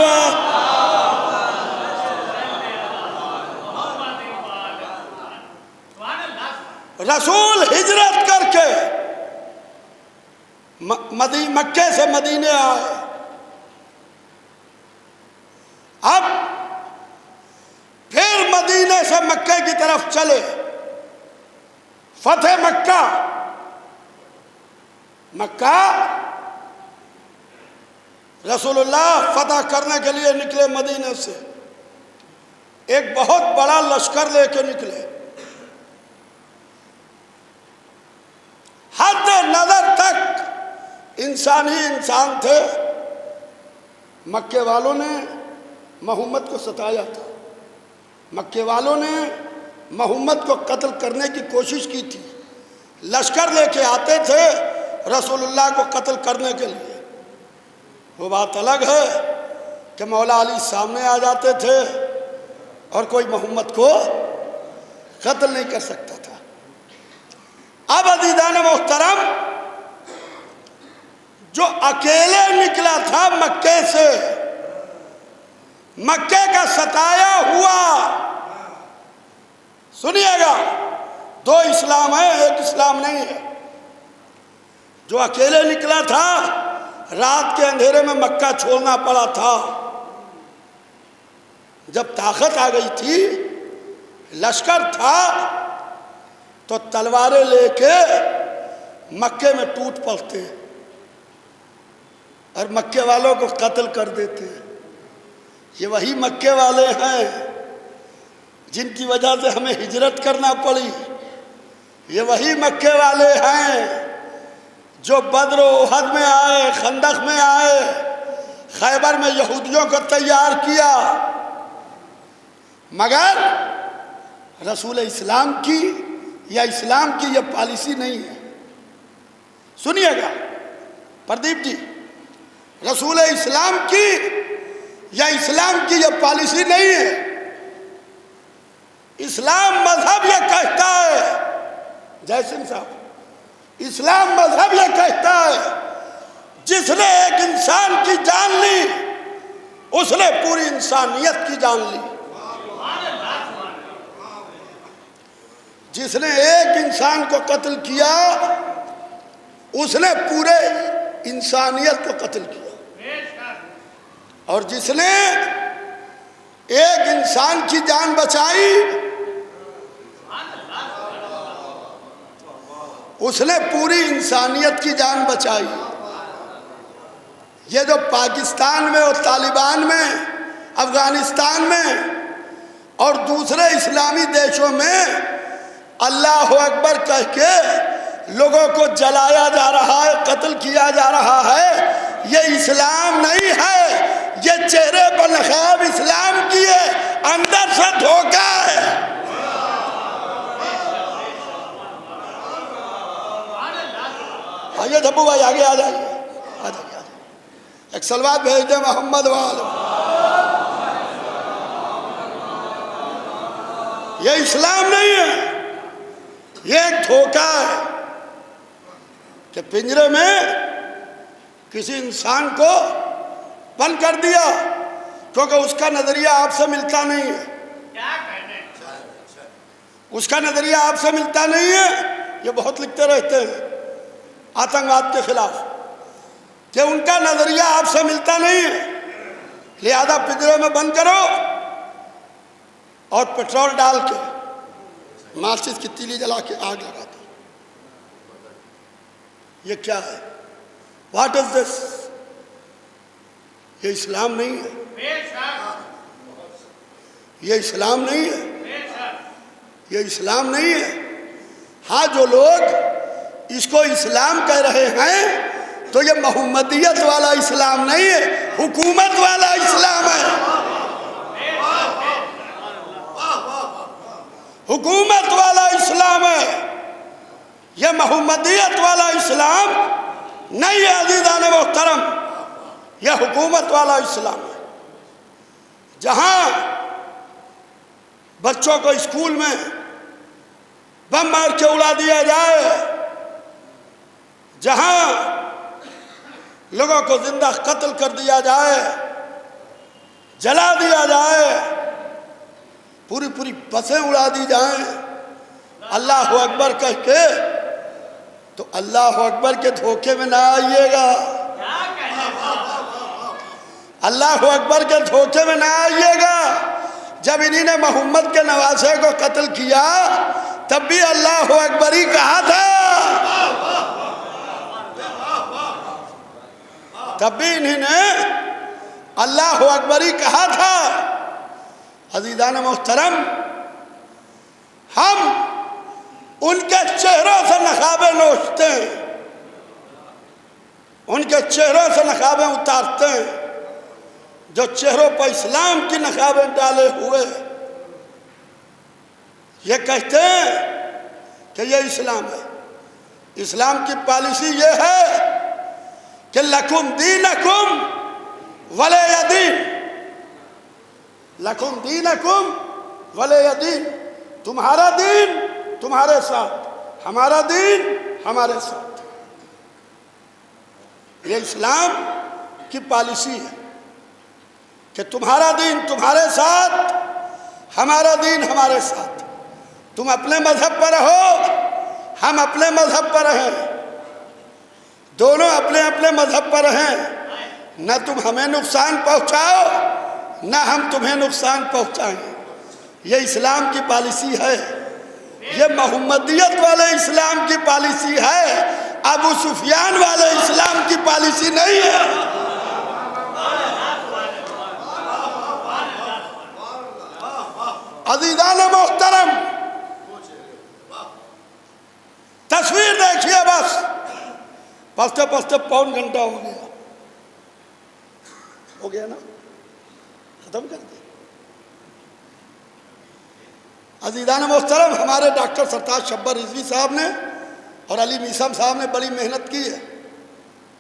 रसूल हिजरत करके मक्के से मदीने आए। अब फिर मदीने से मक्के की तरफ चले। फतेह मक्का, मक्का रसूलुल्लाह फतह करने के लिए निकले मदीने से। एक बहुत बड़ा लश्कर लेके निकले। हद नजर तक इंसान ही इंसान थे। मक्के वालों ने मोहम्मद को सताया था, मक्के वालों ने मोहम्मद को कत्ल करने की कोशिश की थी। लश्कर लेके आते थे रसूलुल्लाह को कत्ल करने के लिए। वो बात अलग है कि मौला अली सामने आ जाते थे और कोई मोहम्मद को कत्ल नहीं कर सकता था। अब अज़ीज़ान मोहतरम, जो अकेले निकला था मक्के से, मक्के का सताया हुआ, सुनिएगा, दो इस्लाम है, एक इस्लाम नहीं है। जो अकेले निकला था, रात के अंधेरे में मक्का छोड़ना पड़ा था। जब ताकत आ गई थी, लश्कर था, तो तलवारें लेके मक्के में टूट पड़ते और मक्के वालों को कत्ल कर देते। ये वही मक्के वाले हैं जिनकी वजह से हमें हिजरत करना पड़ी। ये वही मक्के वाले हैं जो बद्र उहद में आए, खंदक में आए, खैबर में यहूदियों को तैयार किया। मगर रसूल इस्लाम की या इस्लाम की यह पॉलिसी नहीं है। सुनिएगा प्रदीप जी, रसूल इस्लाम की या इस्लाम की यह पॉलिसी नहीं है। इस्लाम मजहब यह कहता है, जय सिंह साहब, इस्लाम मजहब यह कहता है जिसने एक इंसान की जान ली उसने पूरी इंसानियत की जान ली। जिसने एक इंसान को कत्ल किया उसने पूरे इंसानियत को कत्ल किया, और जिसने एक इंसान की जान बचाई उसने पूरी इंसानियत की जान बचाई। ये जो पाकिस्तान में और तालिबान में, अफगानिस्तान में और दूसरे इस्लामी देशों में अल्लाह अकबर कह के लोगों को जलाया जा रहा है, कत्ल किया जा रहा है, ये इस्लाम नहीं है। ये चेहरे पर नकाब इस्लाम की है, अंदर से धोखा है। आइए धब्बू भाई आगे आ जाइए, आ जाइए। एक सलवात भेज दे मोहम्मद वाले। ये इस्लाम नहीं है, ये एक धोखा है कि पिंजरे में किसी इंसान को बंद कर दिया क्योंकि उसका नजरिया आपसे मिलता नहीं है। क्या कहने, उसका नजरिया आपसे मिलता नहीं है। ये बहुत लिखते रहते हैं आतंकवाद के खिलाफ कि उनका नजरिया आपसे मिलता नहीं है, लिहाजा पिंजरे में बंद करो और पेट्रोल डाल के माचिस की तीली जला के आग लगा दो। ये क्या है? What is this? ये इस्लाम नहीं है, ये इस्लाम नहीं है, ये इस्लाम नहीं है। हाँ, जो लोग इसको इस्लाम कह रहे हैं तो ये मोहम्मदियत वाला इस्लाम नहीं है, हुकूमत वाला इस्लाम है, हुकूमत वाला इस्लाम है। ये मोहम्मदियत वाला इस्लाम नहीं है अज़ीज़ान मोहतरम, यह हुकूमत वाला इस्लाम है। जहां बच्चों को स्कूल में बम मार के उड़ा दिया जाए, जहां लोगों को जिंदा कत्ल कर दिया जाए, जला दिया जाए, पूरी पूरी बसें उड़ा दी जाएं, अल्लाह अकबर कह के, तो अल्लाह अकबर के धोखे में ना आइएगा। अल्लाह अकबर के धोखे में ना आइएगा। जब इन्हीं ने मोहम्मद के नवासे को कत्ल किया तब भी अल्लाह अकबर ही कहा था, तब भी इन्होंने अल्लाह अकबर ही कहा था। अज़ीज़ान मोहतरम, हम उनके चेहरों से नकाबें नोचते हैं, उनके चेहरों से नकाबें उतारते हैं, जो चेहरों पर इस्लाम की नकाबें डाले हुए। ये कहते हैं कि ये इस्लाम है। इस्लाम की पॉलिसी ये है कि लकुम दीनकुम वलिय दीन, लकुम दीनकुम वलिय दीन, तुम्हारा दीन तुम्हारे साथ, हमारा दीन हमारे साथ। ये इस्लाम की पॉलिसी है कि तुम्हारा दीन तुम्हारे साथ, हमारा दीन हमारे साथ। तुम अपने मजहब पर हो, हम अपने मजहब पर हैं, दोनों अपने अपने मजहब पर हैं। न तुम हमें नुकसान पहुंचाओ, न हम तुम्हें नुकसान पहुंचाएं। ये इस्लाम की पॉलिसी है, ये मोहम्मदियत वाले इस्लाम की पॉलिसी है, अबू सुफियान वाले इस्लाम की पॉलिसी नहीं है। अज़ीज़ान मोहतरम, तस्वीर देखिए, बस पढ़ते पढ़ते पौन घंटा हो गया ना, खत्म कर दिया। अज़ीज़ान मोहतरम, हमारे डॉक्टर सरताज शब्बर रिजवी साहब ने और अली मीसम साहब ने बड़ी मेहनत की है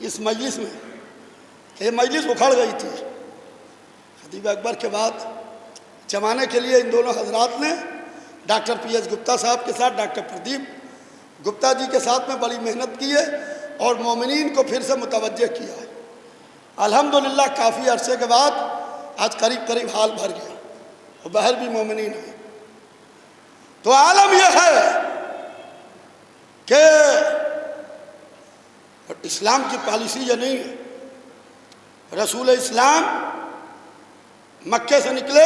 इस मजलिस में। ये मजलिस उखड़ गई थी, खतीब अकबर के बाद जमाने के लिए इन दोनों हजरात ने डॉक्टर PS गुप्ता साहब के साथ डॉक्टर प्रदीप गुप्ता जी के साथ में बड़ी मेहनत की है और मोमिनीन को फिर से मुतवज्जे किया है। अल्हम्दुलिल्लाह काफ़ी अरसे के बाद आज करीब करीब हाल भर गया और बाहर भी मोमिनीन है। तो आलम यह है कि इस्लाम की पॉलिसी ये नहीं है। रसूल इस्लाम मक्के से निकले,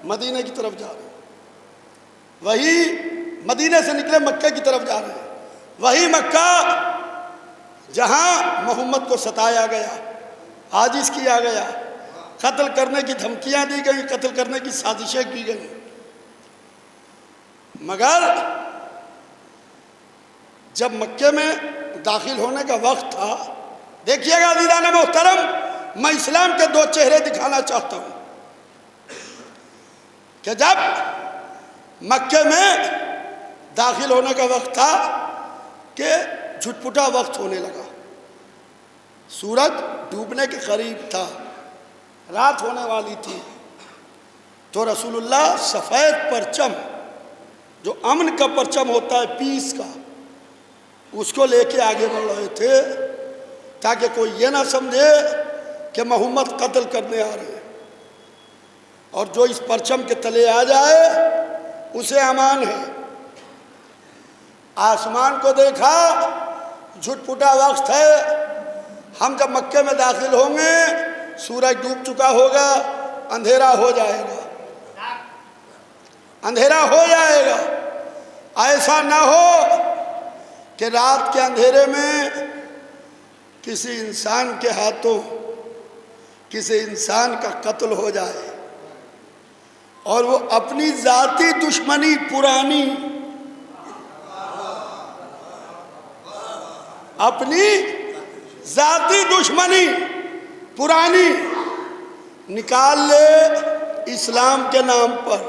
मदीने की तरफ जा रहे हैं, वही मदीने से निकले मक्के की तरफ जा रहे हैं, वही मक्का जहां मोहम्मद को सताया गया, आजिज़ किया गया, कत्ल करने की धमकियां दी गई, कत्ल करने की साजिशें की गई। मगर जब मक्के में दाखिल होने का वक्त था, देखिएगा अज़ीज़ान मोहतरम, मैं इस्लाम के दो चेहरे दिखाना चाहता हूँ कि जब मक्के में दाखिल होने का वक्त था कि झुटपुटा वक्त होने लगा, सूरज डूबने के करीब था, रात होने वाली थी, तो रसूलुल्लाह सफ़ेद परचम, जो अमन का परचम होता है, पीस का, उसको लेके आगे बढ़ रहे थे ताकि कोई ये ना समझे कि मोहम्मद कत्ल करने आ रहे हैं, और जो इस परचम के तले आ जाए उसे अमान है। आसमान को देखा, झुटपुटा वक्त है, हम जब मक्के में दाखिल होंगे सूरज डूब चुका होगा, अंधेरा हो जाएगा, अंधेरा हो जाएगा। ऐसा ना हो कि रात के अंधेरे में किसी इंसान के हाथों किसी इंसान का कत्ल हो जाए और वो अपनी जाती दुश्मनी पुरानी, अपनी जाती दुश्मनी पुरानी निकाल ले इस्लाम के नाम पर,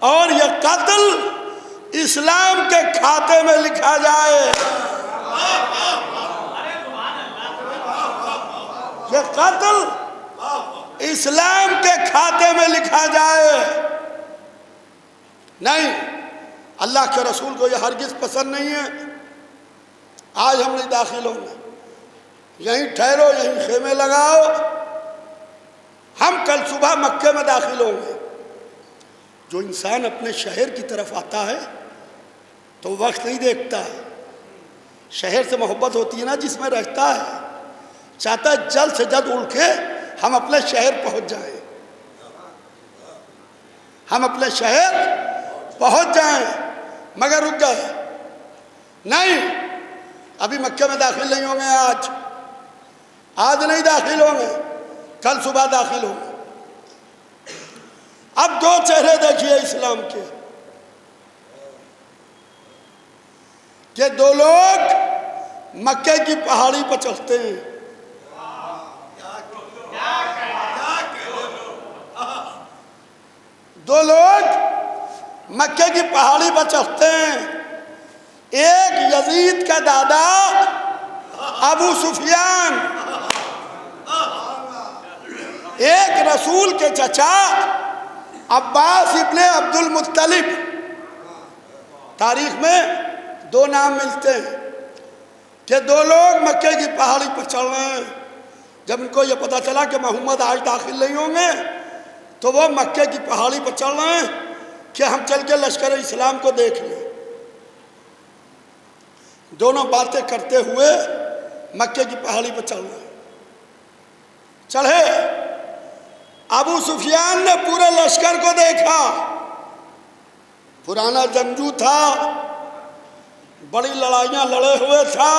और यह कत्ल इस्लाम के खाते में लिखा जाए, यह कत्ल इस्लाम के खाते में लिखा जाए। नहीं, अल्लाह के रसूल को यह हरगिज़ पसंद नहीं है। आज हम नहीं दाखिल होंगे, यहीं ठहरो, यहीं खेमे लगाओ, हम कल सुबह मक्के में दाखिल होंगे। जो इंसान अपने शहर की तरफ आता है तो वक्त नहीं देखता है, शहर से मोहब्बत होती है ना जिसमें रहता है, चाहता है जल्द से जल्द उड़ के हम अपने शहर पहुंच जाएं, हम अपने शहर पहुंच जाएं, मगर रुक गए। नहीं, अभी मक्के में दाखिल नहीं होंगे, आज नहीं दाखिल होंगे, कल सुबह दाखिल होंगे। अब दो चेहरे देखिए इस्लाम के, कि दो लोग मक्के की पहाड़ी पर चढ़ते हैं, दो लोग मक्के की पहाड़ी पर चढ़ते हैं। एक यजीद का दादा अबू सुफियान, एक रसूल के चचा अब्बास इब्ने अब्दुल मुत्तलिब। तारीख में दो नाम मिलते हैं कि दो लोग मक्के की पहाड़ी पर चढ़ रहे हैं। जब इनको ये पता चला कि मोहम्मद आज दाखिल नहीं होंगे तो वो मक्के की पहाड़ी पर चल रहे हैं कि हम चल के लश्कर इस्लाम को देख लें। दोनों बातें करते हुए मक्के की पहाड़ी पर चल रहे हैं। चढ़े, अबू सुफियान ने पूरे लश्कर को देखा। पुराना जंगजू था, बड़ी लड़ाइयां लड़े हुए था,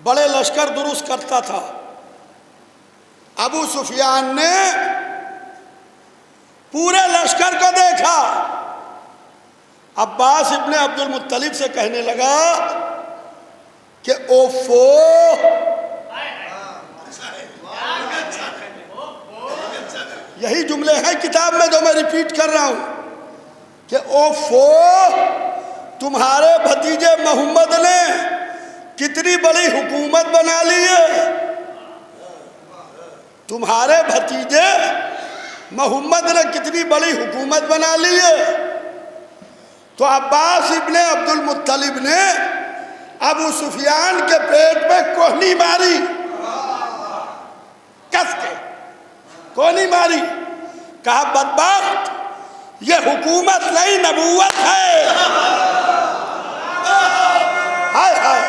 बड़े लश्कर दुरुस्त करता था। अबू सुफियान ने पूरे लश्कर को देखा। अब्बास इब्ने अब्दुल मुत्तलिब से कहने लगा कि ओफो, यही जुमले हैं किताब में जो मैं रिपीट कर रहा हूं कि ओफो, तुम्हारे भतीजे मोहम्मद ने कितनी बड़ी हुकूमत बना ली है। तुम्हारे भतीजे मोहम्मद ने कितनी बड़ी हुकूमत बना ली है। तो अब्बास इब्ने अब्दुल मुत्तलिब ने अबू सुफियान के पेट में कोहनी मारी, कस के कोहनी मारी। कहा बदबख्त, ये हुकूमत नहीं नबूवत है। हाय हाय,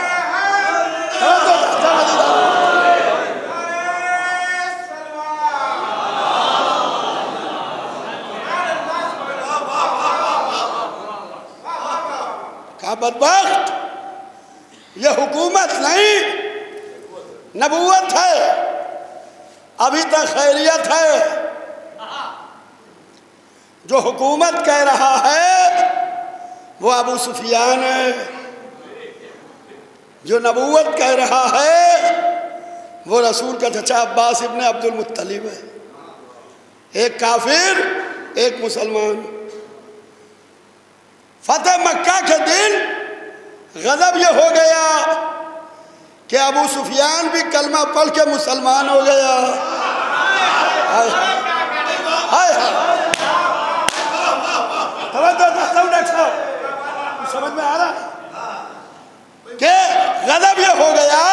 कहा बदबख्त, ये हुकूमत नहीं नबूवत है, अभी तक खैरियत है। जो हुकूमत कह रहा है वो अबू सुफियान है, जो नबूवत कह रहा है वो रसूल का चचा अब्बास इब्ने अब्दुल मुत्तलिब है। एक काफिर, एक मुसलमान। फतेह मक्का के दिन गजब ये हो गया कि अबू सुफियान भी कलमा पढ़ के मुसलमान हो गया। हाय हाय, समझ में आ रहा कि गजब ये हो गया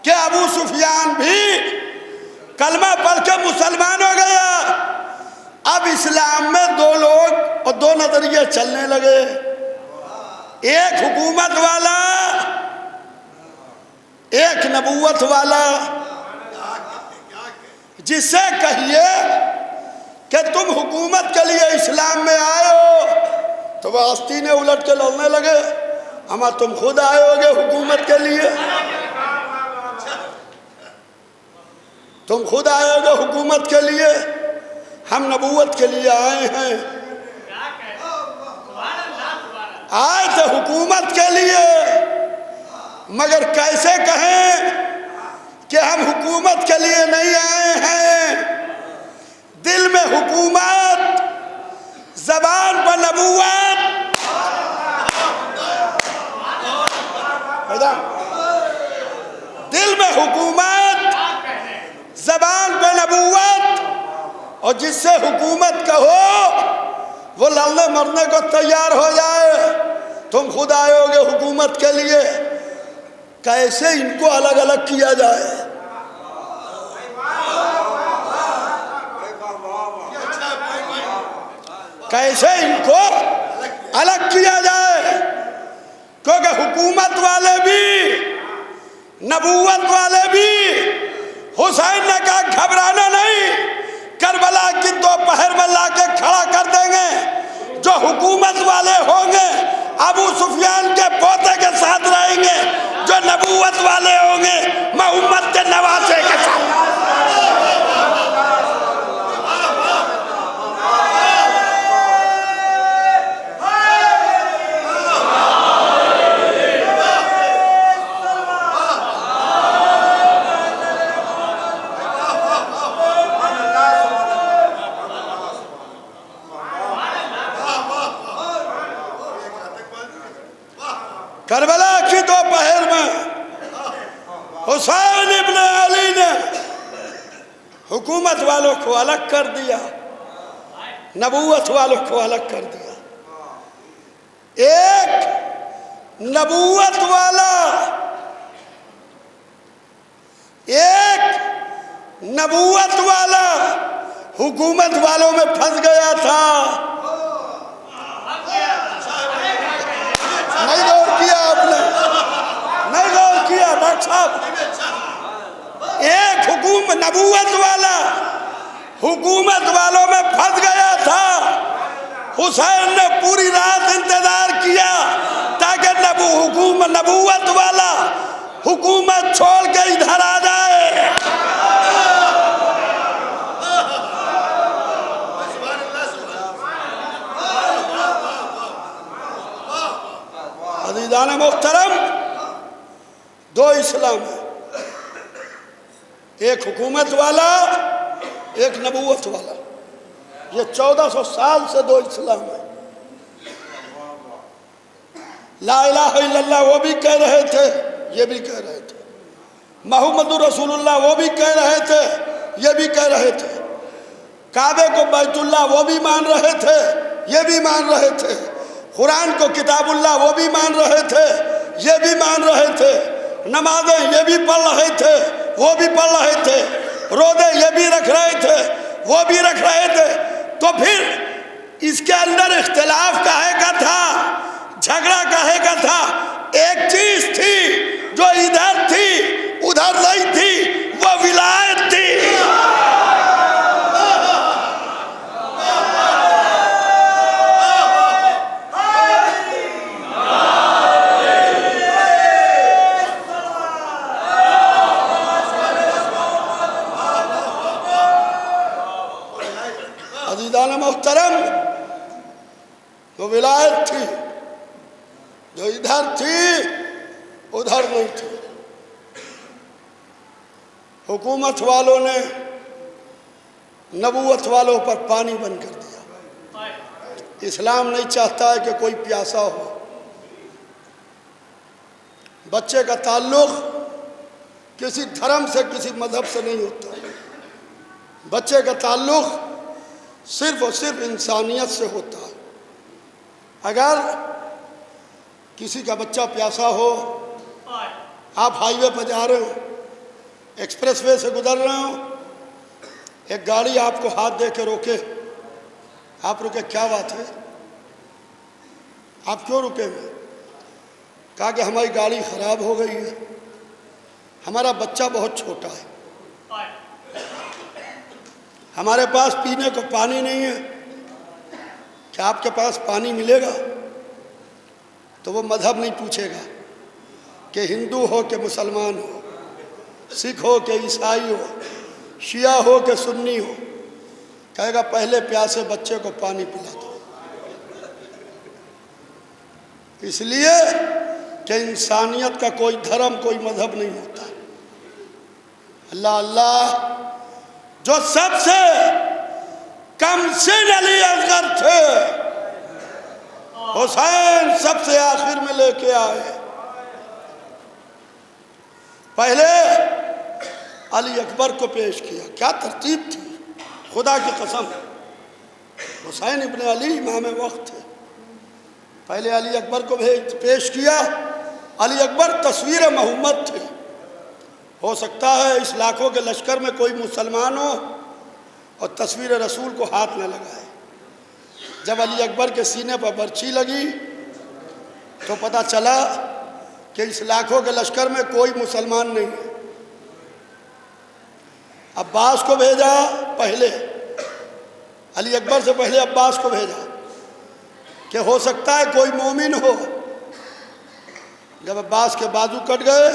कि अबू सुफियान भी कलमा पढ़ के मुसलमान हो गया। अब इस्लाम में दो लोग और दो नजरिए चलने लगे। एक हुकूमत वाला, एक नबूवत वाला। जिससे कहिए कि तुम हुकूमत के लिए इस्लाम में आए हो, तो वह आस्तीनें उलट के लड़ने लगे। हम तुम खुद आए होगे हुकूमत के लिए, तुम खुद आए होगे हुकूमत के लिए, हम नबूवत के लिए आए हैं। आए थे हुकूमत के लिए, मगर कैसे कहें कि हम हुकूमत के लिए नहीं आए हैं। दिल में हुकूमत, जबान पर नबूवत। दिल में हुकूमत, जबान पर नबूवत। और जिससे हुकूमत कहो वो लड़ने मरने को तैयार हो जाए। तुम खुद आए होगे हुकूमत के लिए, कैसे इनको अलग अलग किया जाए। कैसे इनको अलग किया जाए, क्योंकि हुकूमत वाले भी, नबूवत वाले भी, हुसैन ने कहा घबराना नहीं, करबला की दोपहर में लाके खड़ा कर देंगे। जो हुकूमत वाले होंगे अबू सुफियान के पोते के साथ रहेंगे, जो नबूवत वाले होंगे मोहम्मद के नवासे के साथ। करबला की दोपहर में हुसैन इब्ने अली ने हुकूमत वालों को अलग कर दिया, नबूवत वालों को अलग कर दिया। एक नबूवत वाला, एक नबूवत वाला हुकूमत वालों में फंस गया था। नहीं गौर किया आपने, नहीं गौर किया डॉक्टर साहब। एक नबूवत वाला हुकूमत वालों में फंस गया था। हुसैन ने पूरी रात इंतजार किया ताकि नबूवत वाला हुकूमत छोड़ के इधर आ जाए। अज़ीज़ान मुहतरम, दो इस्लाम है, एक हुकूमत वाला, एक नबूवत वाला। ये 1400 साल से दो इस्लाम है। ला इलाहा इल्लल्लाह वो भी कह रहे थे, ये भी कह रहे थे। मुहम्मदुर रसूलुल्लाह वो भी कह रहे थे, ये भी कह रहे थे। काबे को बैतुल्लाह वो भी मान रहे थे, ये भी मान रहे थे। कुरान को किताबुल्लाह वो भी मान रहे थे, ये भी मान रहे थे। नमाजें ये भी पढ़ रहे थे, वो भी पढ़ रहे थे। रोज़े ये भी रख रहे थे, वो भी रख रहे थे। तो फिर इसके अंदर इख्तिलाफ काहे का था, झगड़ा काहे का था? एक चीज थी जो इधर थी उधर नहीं थी, वो विलायत थी। अज़ीज़ान मोहतरम, वो विलायत थी जो इधर थी उधर नहीं थी। हुकूमत वालों ने नबूवत वालों पर पानी बंद कर दिया। इस्लाम नहीं चाहता है कि कोई प्यासा हो। बच्चे का ताल्लुक किसी धर्म से, किसी मजहब से नहीं होता। बच्चे का ताल्लुक सिर्फ और सिर्फ इंसानियत से होता है। अगर किसी का बच्चा प्यासा हो, आप हाईवे पर जा रहे हो, एक्सप्रेसवे से गुजर रहे हो, एक गाड़ी आपको हाथ दे के रोके, आप रुके, क्या बात है, आप क्यों रुके? कहा कि हमारी गाड़ी खराब हो गई है, हमारा बच्चा बहुत छोटा है, हमारे पास पीने को पानी नहीं है, क्या आपके पास पानी मिलेगा? तो वो मजहब नहीं पूछेगा कि हिंदू हो कि मुसलमान हो, सिख हो कि ईसाई हो, शिया हो कि सुन्नी हो। कहेगा पहले प्यासे बच्चे को पानी पिला दो। इसलिए कि इंसानियत का कोई धर्म, कोई मजहब नहीं होता। अल्लाह अल्लाह, जो सबसे कम सिन अली असगर थे, हुसैन सबसे आखिर में लेके आए। पहले अली अकबर को पेश किया। क्या तरतीब थी, खुदा की कसम। हुसैन इब्न अली इमाम वक्त थे। पहले अली अकबर को पेश किया। अली अकबर तस्वीर मोहम्मद थे। हो सकता है इस लाखों के लश्कर में कोई मुसलमान हो और तस्वीर रसूल को हाथ न लगाए। जब अली अकबर के सीने पर बर्छी लगी तो पता चला कि इस लाखों के लश्कर में कोई मुसलमान नहीं है। अब्बास को भेजा पहले, अली अकबर से पहले अब्बास को भेजा कि हो सकता है कोई मोमिन हो। जब अब्बास के बाजू कट गए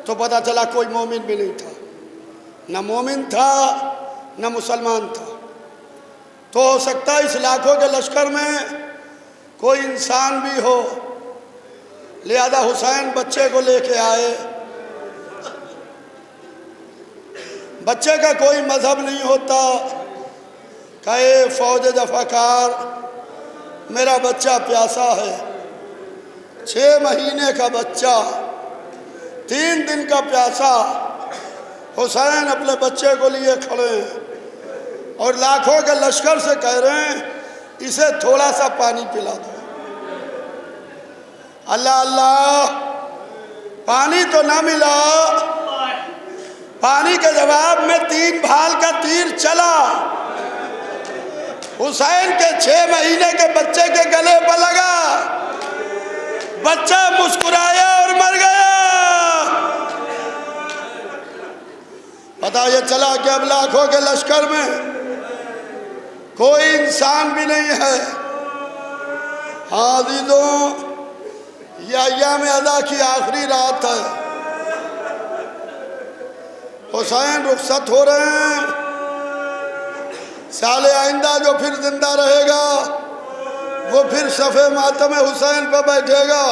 तो पता चला कोई मोमिन भी नहीं था, न मोमिन था न मुसलमान था। तो हो सकता है इस लाखों के लश्कर में कोई इंसान भी हो। लिहाजा हुसैन बच्चे को लेके आए। बच्चे का कोई मजहब नहीं होता। कहे फौज जफाकार, मेरा बच्चा प्यासा है, 6 महीने का बच्चा, 3 दिन का प्यासा। हुसैन अपने बच्चे को लिए खड़े हैं और लाखों के लश्कर से कह रहे हैं इसे थोड़ा सा पानी पिला दो। अल्लाह अल्लाह, पानी तो ना मिला। पानी के जवाब में 3 भाल का तीर चला। हुसैन के 6 महीने के बच्चे के गले पर लगा, बच्चा मुस्कुराया और मर गया। पता ये चला कि अब लाखों के लश्कर में कोई इंसान भी नहीं है। हाज़िदों, यह अय्याम अदा की आखिरी रात है। हुसैन रुखसत हो रहे हैं। साले आइंदा जो फिर जिंदा रहेगा वो फिर सफ़े मातम हुसैन पर बैठेगा।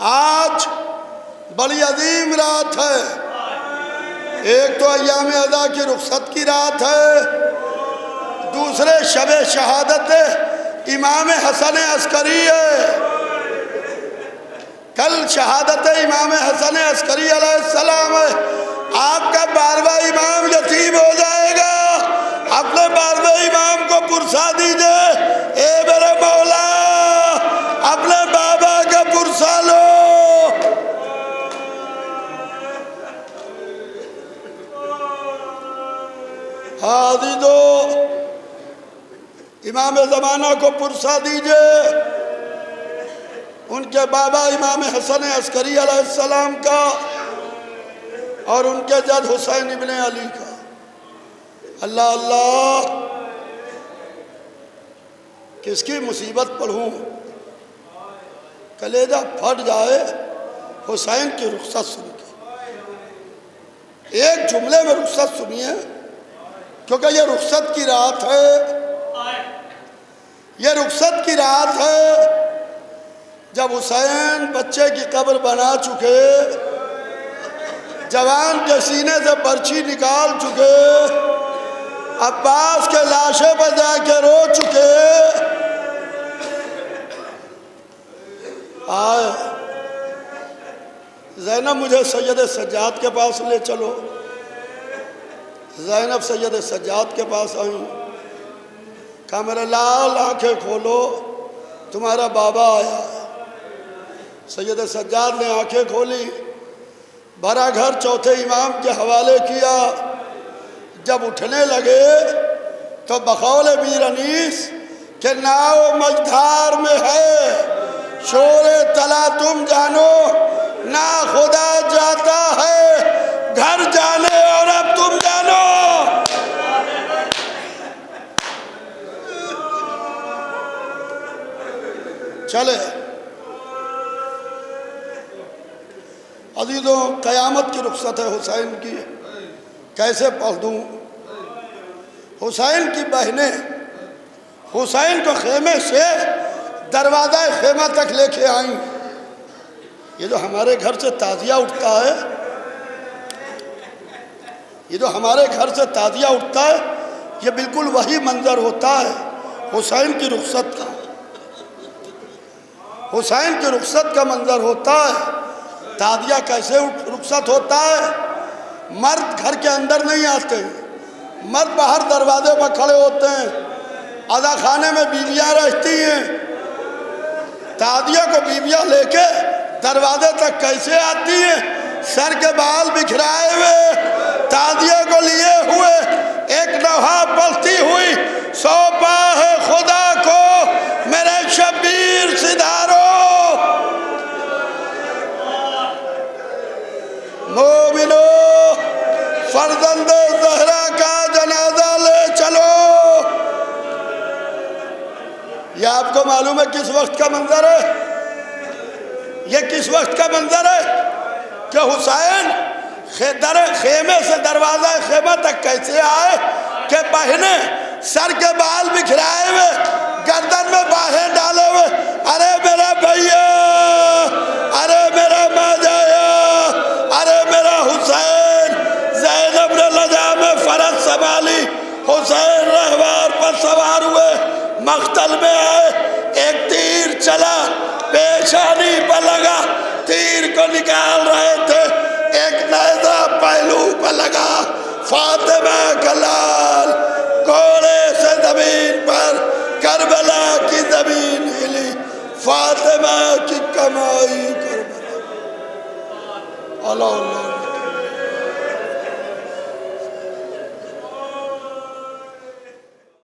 आज बड़ी अजीम रात है। एक तो अय्याम अदा की रुखसत की रात है, दूसरे शब शहादत इमाम हसन अस्करी है। कल शहादत इमाम हसन अस्करी अलैहिस्सलाम है। आपका 12वां इमाम यतीम हो जाएगा। अपने 12वें इमाम को पुरसा दीजिए। ए मेरे मौला, अपने बाबा का पुरसा लो। हाज़िदो, इमाम ज़माना को पुरसा दीजिए। उनके बाबा इमाम हसन अस्करी अलैहिस्सलाम का और उनके जद हुसैन इब्ने अली का। अल्लाह अल्लाह, किसकी मुसीबत पढ़ूं, कलेजा फट जाए हुसैन की रुखसत सुन के। एक जुमले में रुखसत सुनिए, क्योंकि ये रुखसत की रात है। ये रुखसत की रात है जब हुसैन बच्चे की कब्र बना चुके, जवान के सीने से बर्छी निकाल चुके, अब्बास के लाशे पर जाके रो चुके। आए ज़ैनब, मुझे सैयद सज्जाद के पास ले चलो। ज़ैनब सैयद सज्जाद के पास आई। कहा मेरे लाल आंखें खोलो, तुम्हारा बाबा आया। सैयद सज्जाद ने आंखें खोली, भरा घर चौथे इमाम के हवाले किया। जब उठने लगे तो बकौल मीर अनीस के नाव मझधार में है, शोरे तला तुम जानो ना खुदा जाता है, घर जाने और अब तुम जानो। चले अजीजों, क़यामत की रुखसत है हुसैन की। कैसे पढ़ दूँ? हुसैन की बहनें हुसैन को खेमे से दरवाज़ा खेमा तक लेके आई। ये जो हमारे घर से ताज़िया उठता है, ये जो हमारे घर से ताज़िया उठता है, ये बिल्कुल वही मंजर होता है हुसैन की रुखसत का। हुसैन की रुखसत का मंजर होता है। ताज़िया कैसे रुखसत होता है? मर्द घर के अंदर नहीं आते, मर्द बाहर दरवाजे पर खड़े होते हैं। अदा खाने में बीवियाँ रहती हैं। ताज़िया को बीवियाँ लेके दरवाजे तक कैसे आती हैं? सर के बाल बिखराए हुए, ताज़िया को लिए हुए, एक नौहा पलती हुई, सौंपा है खुदा को मेरे शबीर सिधारो। मोमिनो, फर्जंदे ज़हरा का जनाजा ले चलो। ये आपको मालूम है किस वक्त का मंजर है? ये किस वक्त का मंजर है कि हुसैन खेमे से दरवाजा खेमा तक कैसे आए कि बहने सर के बाल बिखराए हुए, गर्दन में बाहें डाले हुए, अरे मेरा भैया, अरे मेरा माजाया, अरे मेरा हुसैन। ज़ैनब ने लजा में फरज संभाली, हुसैन रहवार पर सवार हुए, मख्तल में आए। एक तीर चला, पेशानी पर लगा, तीर को निकाल रहे थे, एक नेज़ा पहलू पर लगा। फातिमा का लाल घोड़े से जमीन पर, करबला की जमीन हिली, फातिमा की कमाई करबला। अल्लाह अल्लाह।